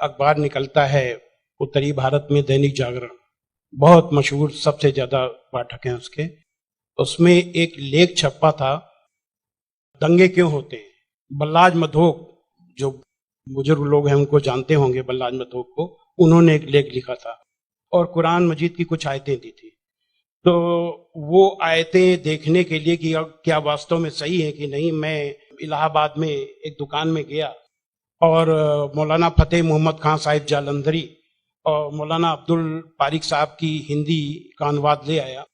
अखबार निकलता है उत्तरी भारत में, दैनिक जागरण, बहुत मशहूर, सबसे ज्यादा पाठक हैं उसके। उसमें एक लेख छपा था, दंगे क्यों होते हैं। बल्लाज मधोक, जो बुजुर्ग लोग हैं उनको जानते होंगे बल्लाज मधोक को, उन्होंने एक लेख लिखा था और कुरान मजीद की कुछ आयतें दी थी। तो वो आयतें देखने के लिए कि क्या वास्तव में सही है कि नहीं, मैं इलाहाबाद में एक दुकान में गया और मौलाना फतेह मोहम्मद खान साहिब जालंधरी और मौलाना अब्दुल पारिक साहब की हिंदी का अनुवाद ले आया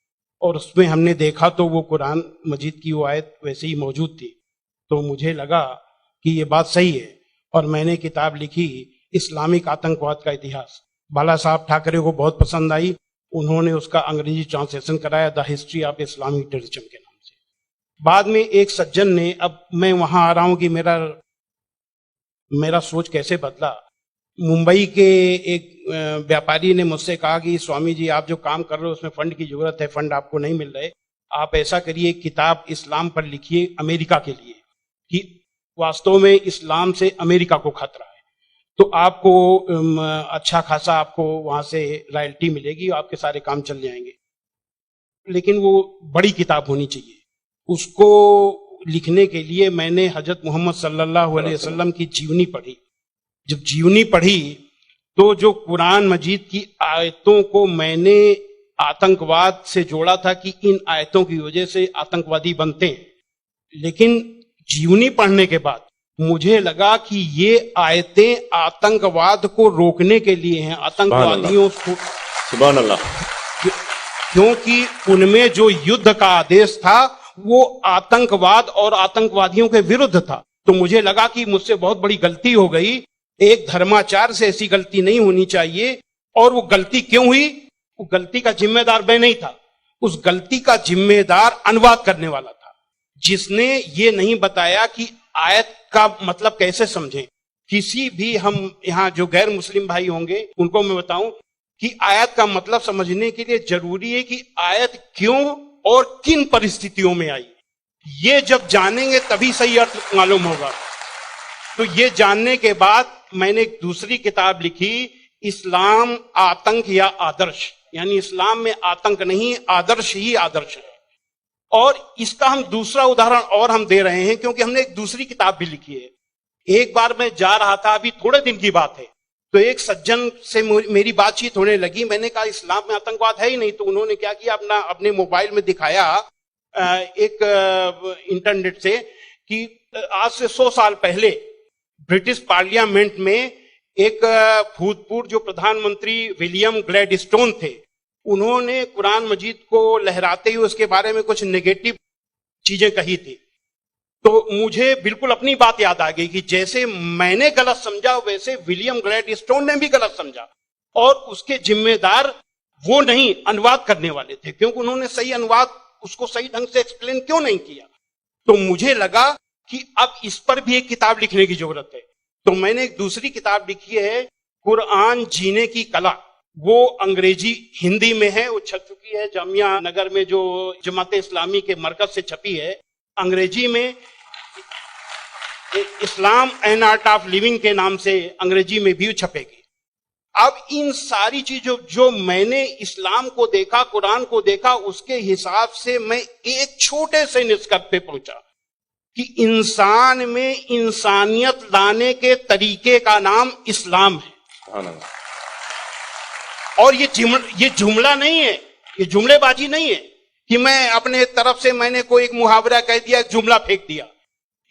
और उसमें हमने देखा तो वो कुरान मजीद की वो आयत वैसे ही मौजूद थी। तो मुझे लगा कि ये बात सही है और मैंने किताब लिखी, इस्लामिक आतंकवाद का इतिहास। बाला साहब ठाकरे को बहुत पसंद आई, उन्होंने उसका अंग्रेजी ट्रांसलेशन कराया, the history of Islamic terrorism के नाम से। बाद में एक सज्जन ने, अब मैं वहां आ रहा हूं कि मेरा सोच कैसे बदला। मुंबई के एक व्यापारी ने मुझसे कहा कि स्वामी जी, आप जो काम कर रहे हो उसमें फंड की जरूरत है, फंड आपको नहीं मिल रहे, आप ऐसा करिए, किताब इस्लाम पर लिखिए अमेरिका के लिए, कि वास्तव में इस्लाम से अमेरिका को खतरा है, तो आपको अच्छा खासा आपको वहां से रॉयल्टी मिलेगी, आपके सारे काम चल जाएंगे। लेकिन वो बड़ी किताब होनी चाहिए। उसको लिखने के लिए मैंने हजरत मोहम्मद सल्लल्लाहु अलैहि वसल्लम की जीवनी पढ़ी। जब जीवनी पढ़ी तो जो कुरान मजीद की आयतों को मैंने आतंकवाद से जोड़ा था कि इन आयतों की वजह से आतंकवादी बनते हैं, लेकिन जीवनी पढ़ने के बाद मुझे लगा कि ये आयतें आतंकवाद को रोकने के लिए हैं, आतंकवादियों को, सुभान अल्लाह, क्योंकि उनमें जो युद्ध का आदेश था वो आतंकवाद और आतंकवादियों के विरुद्ध था। तो मुझे लगा कि मुझसे बहुत बड़ी गलती हो गई, एक धर्माचार्य से ऐसी गलती नहीं होनी चाहिए। और वो गलती क्यों हुई? वो गलती का जिम्मेदार मैं नहीं था, उस गलती का जिम्मेदार अनुवाद करने वाला था, जिसने ये नहीं बताया कि आयत का मतलब कैसे समझें। किसी भी, हम यहाँ जो गैर मुस्लिम भाई होंगे उनको मैं बताऊं कि आयत का मतलब समझने के लिए जरूरी है कि आयत क्यों और किन परिस्थितियों में आई। ये जब जानेंगे तभी सही अर्थ मालूम होगा। तो ये जानने के बाद मैंने एक दूसरी किताब लिखी, इस्लाम आतंक या आदर्श, यानी इस्लाम में आतंक नहीं, आदर्श ही आदर्श है। और इसका हम दूसरा उदाहरण और हम दे रहे हैं क्योंकि हमने एक दूसरी किताब भी लिखी है। एक बार मैं जा रहा था, अभी थोड़े दिन की बात है, तो एक सज्जन से मेरी बातचीत होने लगी। मैंने कहा इस्लाम में आतंकवाद है ही नहीं। तो उन्होंने क्या किया, अपने मोबाइल में दिखाया एक इंटरनेट से कि आज से 100 साल पहले ब्रिटिश पार्लियामेंट में एक भूतपूर्व जो प्रधानमंत्री विलियम ग्लैडस्टोन थे, उन्होंने कुरान मजीद को लहराते हुए उसके बारे में कुछ नेगेटिव चीजें कही थी। तो मुझे बिल्कुल अपनी बात याद आ गई कि जैसे मैंने गलत समझा वैसे विलियम ग्लैडस्टोन ने भी गलत समझा, और उसके जिम्मेदार वो नहीं, अनुवाद करने वाले थे, क्योंकि उन्होंने सही अनुवाद उसको सही ढंग से एक्सप्लेन क्यों नहीं किया। तो मुझे लगा कि अब इस पर भी एक किताब लिखने की जरूरत है। तो मैंने एक दूसरी किताब लिखी है, कुरान जीने की कला। वो अंग्रेजी हिंदी में है, वो छप चुकी है जामिया नगर में, जो जमात इस्लामी के मरकज से छपी है। अंग्रेजी में इस्लाम एंड आर्ट ऑफ लिविंग के नाम से अंग्रेजी में भी छपेगी। अब इन सारी चीजों जो मैंने इस्लाम को देखा, कुरान को देखा, उसके हिसाब से मैं एक छोटे से निष्कर्ष पे पहुंचा कि इंसान में इंसानियत लाने के तरीके का नाम इस्लाम है। और ये जुमला नहीं है, ये जुमलेबाजी नहीं है कि मैं अपने तरफ से मैंने कोई एक मुहावरा कह दिया, एक जुमला फेंक दिया।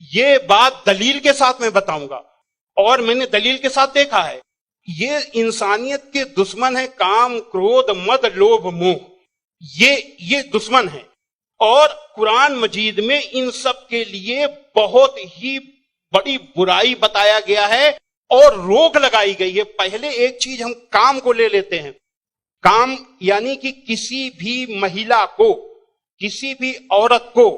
ये बात दलील के साथ मैं बताऊंगा, और मैंने दलील के साथ देखा है। ये इंसानियत के दुश्मन है, काम, क्रोध, मद, लोभ, मोह, ये दुश्मन है। और कुरान मजीद में इन सब के लिए बहुत ही बड़ी बुराई बताया गया है और रोक लगाई गई है। पहले एक चीज हम काम को ले लेते हैं। काम यानी कि किसी भी महिला को, किसी भी औरत को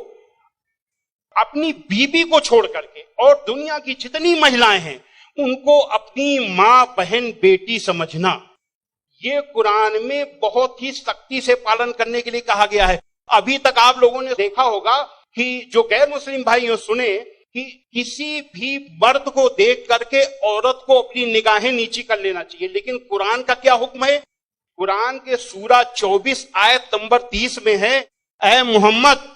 अपनी बीबी को छोड़ करके और दुनिया की जितनी महिलाएं हैं उनको अपनी मां, बहन, बेटी समझना, ये कुरान में बहुत ही सख्ती से पालन करने के लिए कहा गया है। अभी तक आप लोगों ने देखा होगा कि जो गैर मुस्लिम भाई सुने कि किसी भी मर्द को देख करके औरत को अपनी निगाहें नीची कर लेना चाहिए। लेकिन कुरान का क्या हुक्म है? कुरान के सूरा 24 आयत नंबर 30 में है, ऐ मोहम्मद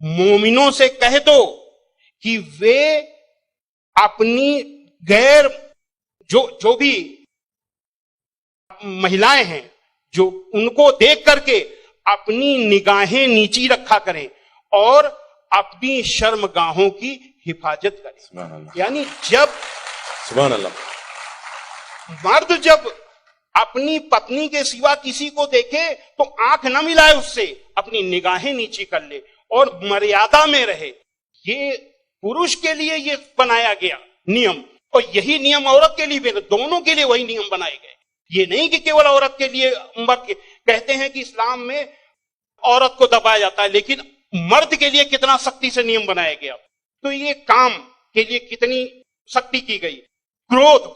मोमिनों से कह दो कि वे अपनी गैर जो भी महिलाएं हैं जो उनको देख करके अपनी निगाहें नीची रखा करें और अपनी शर्मगाहों की हिफाजत करें। यानी जब सुभान अल्लाह, मर्द जब अपनी पत्नी के सिवा किसी को देखे तो आंख न मिलाए उससे, अपनी निगाहें नीची कर ले और मर्यादा में रहे। ये पुरुष के लिए ये बनाया गया नियम, और यही नियम औरत के लिए भी, दोनों के लिए वही नियम बनाए गए। ये नहीं कि केवल औरत के लिए मर्द कहते हैं कि इस्लाम में औरत को दबाया जाता है, लेकिन मर्द के लिए कितना सख्ती से नियम बनाया गया। तो ये काम के लिए कितनी सख्ती की गई। क्रोध,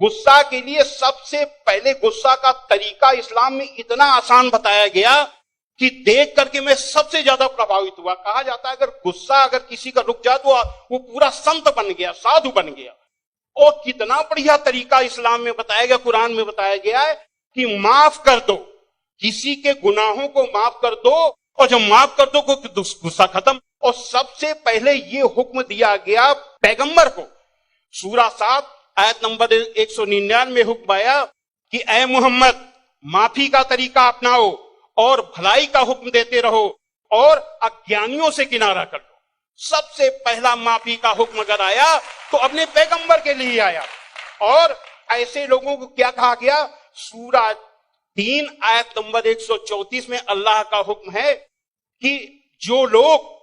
गुस्सा के लिए सबसे पहले गुस्सा का तरीका इस्लाम में इतना आसान बताया गया कि देख करके मैं सबसे ज्यादा प्रभावित हुआ। कहा जाता है अगर गुस्सा अगर किसी का रुक जाए तो वो पूरा संत बन गया, साधु बन गया। और कितना बढ़िया तरीका इस्लाम में बताया गया, कुरान में बताया गया है कि माफ कर दो, किसी के गुनाहों को माफ कर दो, और जब माफ कर दो गुस्सा खत्म। और सबसे पहले ये हुक्म दिया गया पैगंबर को। सूरा 7 आयत नंबर 199 में हुक्म आया कि ऐ मोहम्मद माफी का तरीका अपनाओ और भलाई का हुक्म देते रहो और अज्ञानियों से किनारा कर लो। सबसे पहला माफी का हुक्म अगर आया तो अपने पैगंबर के लिए आया। और ऐसे लोगों को क्या कहा गया? सूरा 3 आयत नंबर 134 में अल्लाह का हुक्म है कि जो लोग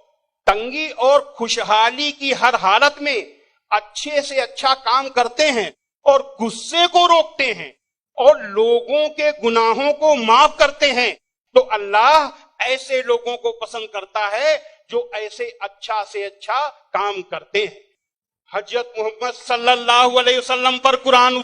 तंगी और खुशहाली की हर हालत में अच्छे से अच्छा काम करते हैं और गुस्से को रोकते हैं और लोगों के गुनाहों को माफ करते हैं, तो अल्लाह ऐसे लोगों को पसंद करता है जो ऐसे अच्छा से अच्छा काम करते हैं। हजरत मोहम्मद सल्लल्लाहु अलैहि वसल्लम पर कुरान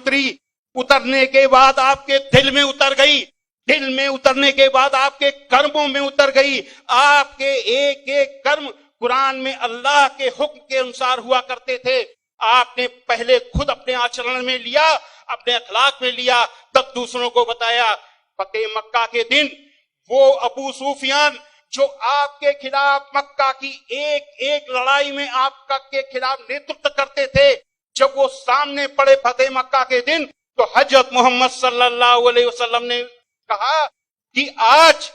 उतरने के बाद आपके दिल में उतर गई, दिल में उतरने के बाद आपके कर्मों में उतर गई। आपके एक एक कर्म कुरान में अल्लाह के हुक्म के अनुसार हुआ करते थे। आपने पहले खुद अपने आचरण में लिया, अपने अखलाक में लिया, तब दूसरों को बताया। फतेह मक्का के दिन वो अबू सुफियान जो आपके खिलाफ मक्का की एक एक लड़ाई में आपका के खिलाफ नेतृत्व करते थे, जब वो सामने पड़े फतेह मक्का के दिन, तो हजरत मोहम्मद सल्लल्लाहु अलैहि वसल्लम ने कहा कि आज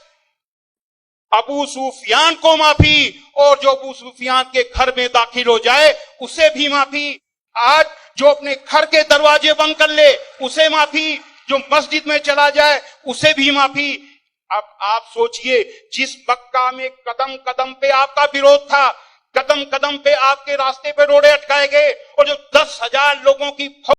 अबू सुफियान को माफी, और जो अबू सुफियान के घर में दाखिल हो जाए उसे भी माफी। आज जो अपने घर के दरवाजे बंद कर ले उसे माफी, जो मस्जिद में चला जाए उसे भी माफी। अब आप सोचिए, जिस मक्का में कदम कदम पे आपका विरोध था, कदम कदम पे आपके रास्ते पे रोड़े अटकाए गए, और जो 10,000 लोगों की